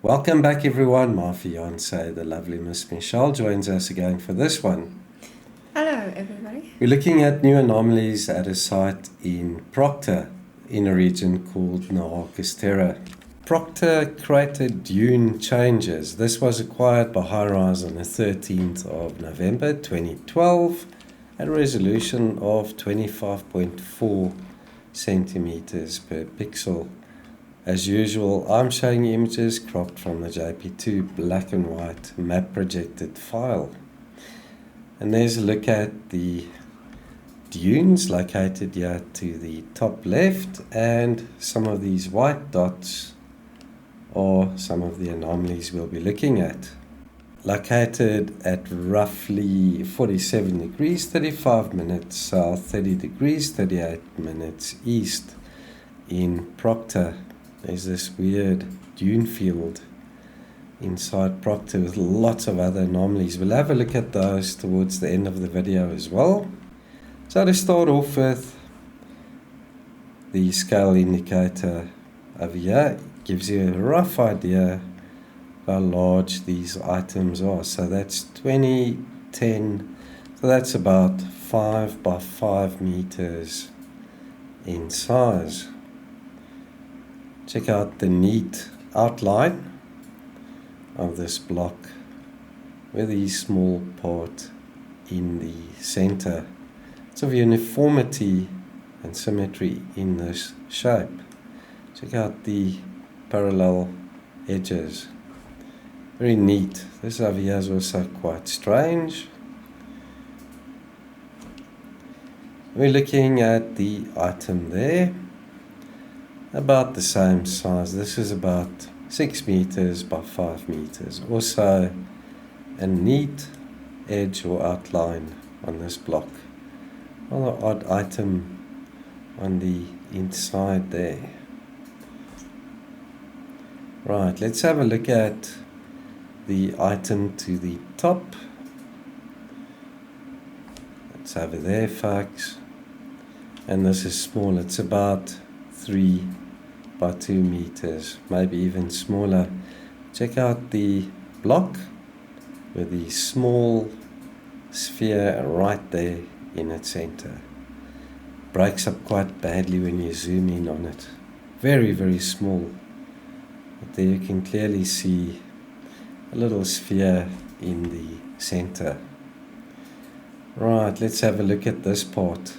Welcome back everyone. My fiance, the lovely Miss Michelle, joins us again for this one. Hello everybody. We're looking at new anomalies at a site in Proctor, in a region called Noachis Terra. Proctor Crater Dune Changes. This was acquired by Highrise on the 13th of November 2012 at a resolution of 25.4 centimeters per pixel. As usual, I'm showing you images cropped from the JP2 black and white map projected file. And there's a look at the dunes located here to the top left, and some of these white dots are some of the anomalies we'll be looking at. Located at roughly 47 degrees, 35 minutes south, 30 degrees, 38 minutes east in Proctor. There's this weird dune field inside Proctor with lots of other anomalies. We'll have a look at those towards the end of the video as well. So to start off with, the scale indicator over here gives you a rough idea how large these items are. So that's 20, 10, so that's about 5 by 5 meters in size. Check out the neat outline of this block with the small part in the center. It's of uniformity and symmetry in this shape. Check out the parallel edges. Very neat. This over here is also quite strange. We're looking at the item there. About the same size. This is about 6 meters by 5 meters. Also a neat edge or outline on this block. Another odd item on the inside there. Right, let's have a look at the item to the top. It's over there, folks. And this is small. It's about 3 by 2 meters, maybe even smaller. Check out the block with the small sphere right there in its center. Breaks up quite badly when you zoom in on it. Very, very small. But there you can clearly see a little sphere in the center. Right, let's have a look at this part.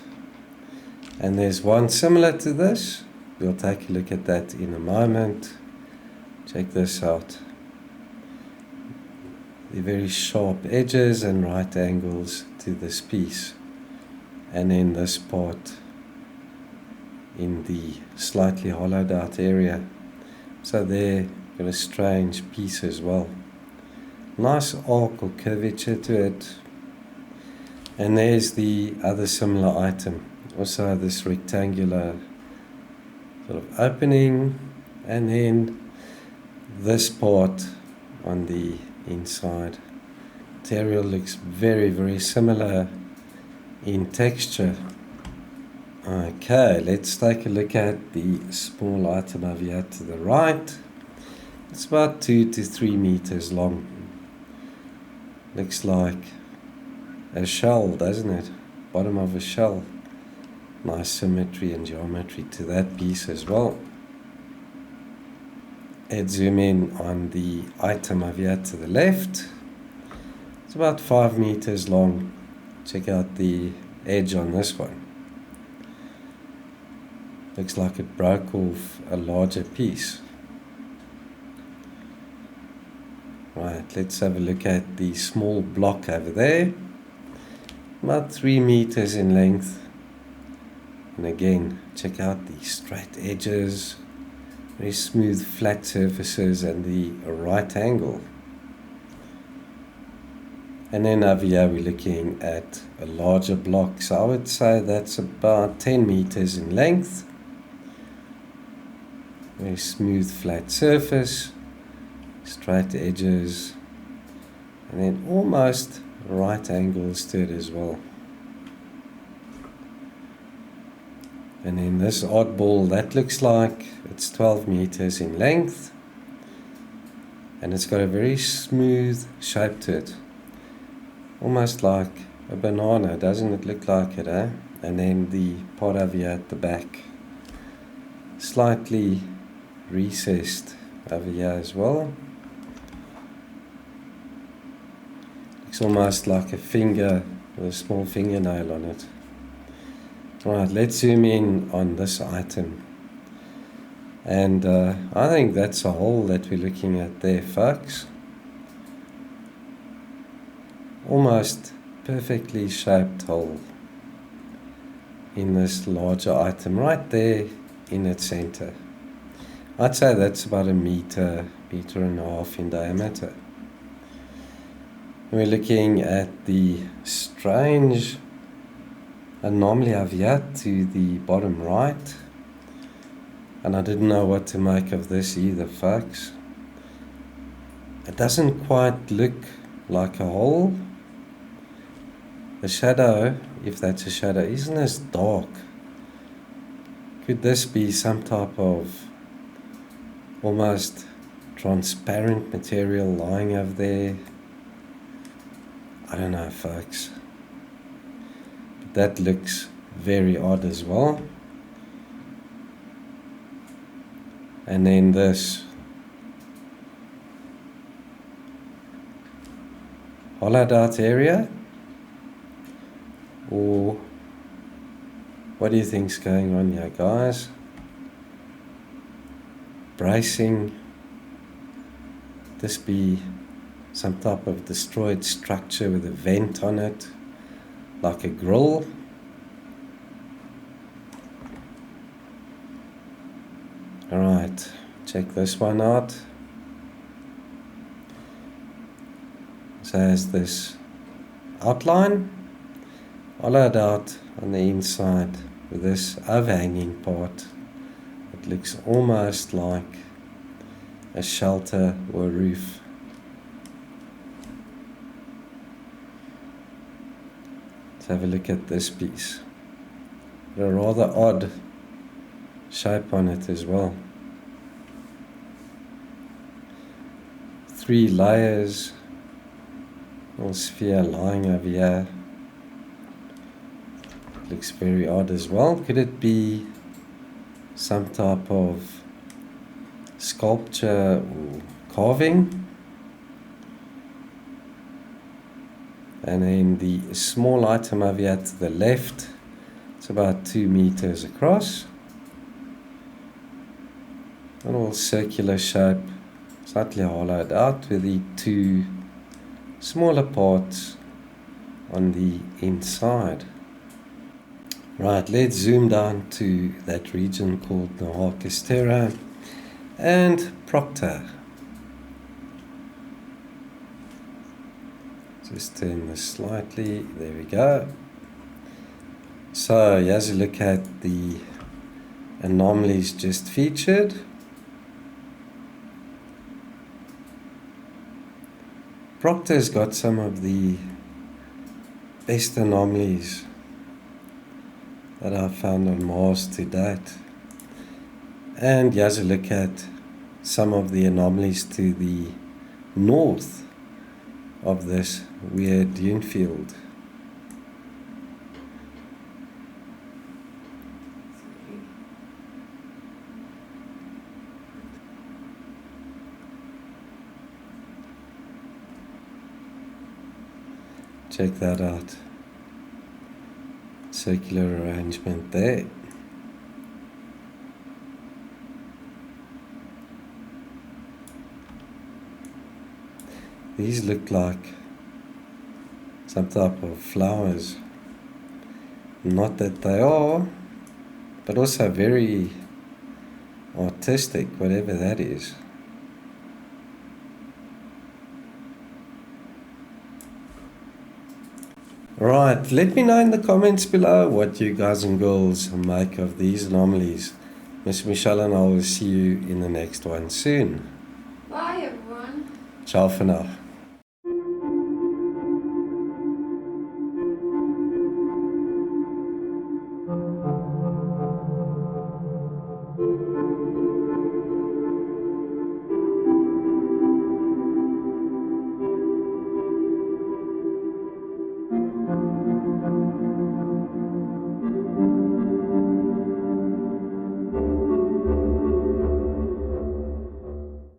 And there's one similar to this. We'll take a look at that in a moment. Check this out. The very sharp edges and right angles to this piece. And then this part in the slightly hollowed out area. So there, got a strange piece as well. Nice arc or curvature to it. And there's the other similar item. Also this rectangular sort of opening, and then this part on the inside. Material looks very, very similar in texture. Okay, let's take a look at the small item over here to the right. It's about 2 to 3 meters long. Looks like a shell, doesn't it? Bottom of a shell. Nice symmetry and geometry to that piece as well. Let's zoom in on the item over here to the left. It's about 5 meters long. Check out the edge on this one. Looks like it broke off a larger piece. Right, let's have a look at the small block over there. About 3 meters in length. And again, check out the straight edges, very smooth flat surfaces and the right angle. And then over here we're looking at a larger block. So I would say that's about 10 meters in length. Very smooth flat surface, straight edges, and then almost right angles to it as well. And then this oddball, that looks like it's 12 meters in length. and it's got a very smooth shape to it, almost like a banana, doesn't it look like it, eh? And then the part over here at the back, slightly recessed over here as well. Looks almost like a finger with a small fingernail on it. Right, let's zoom in on this item. And I think that's a hole that we're looking at there, folks. Almost perfectly shaped hole in this larger item right there in its center. I'd say that's about a meter and a half in diameter. We're looking at the strange anomaly over here to the bottom right, and I didn't know what to make of this either, folks. It doesn't quite look like a hole. The shadow, if that's a shadow, isn't as dark. Could this be some type of almost transparent material lying over there? I don't know, folks. But that looks very odd as well. And then this hollowed out area, or what do you think's going on here, guys? Bracing. This be some type of destroyed structure with a vent on it, like a grill. Alright, check this one out. So it has this outline, hollowed out on the inside with this overhanging part. It looks almost like a shelter or a roof. Let's have a look at this piece. A rather odd shape on it as well. 3 layers, little sphere lying over here. Looks very odd as well. Could it be some type of sculpture or carving? And then the small item over here to the left, it's about 2 meters across. A little circular shape, slightly hollowed out with the 2 smaller parts on the inside. Right, let's zoom down to that region called Noachis Terra and Proctor. Just turn this slightly, there we go. So here's a look at the anomalies just featured. Proctor's got some of the best anomalies that I've found on Mars to date. And here's a look at some of the anomalies to the north of this weird dune field. Check that out. Circular arrangement there. These look like some type of flowers. Not that they are, but also very artistic, whatever that is. Right, let me know in the comments below what you guys and girls make of these anomalies. Miss Michelle and I will see you in the next one soon. Bye everyone. Ciao for now.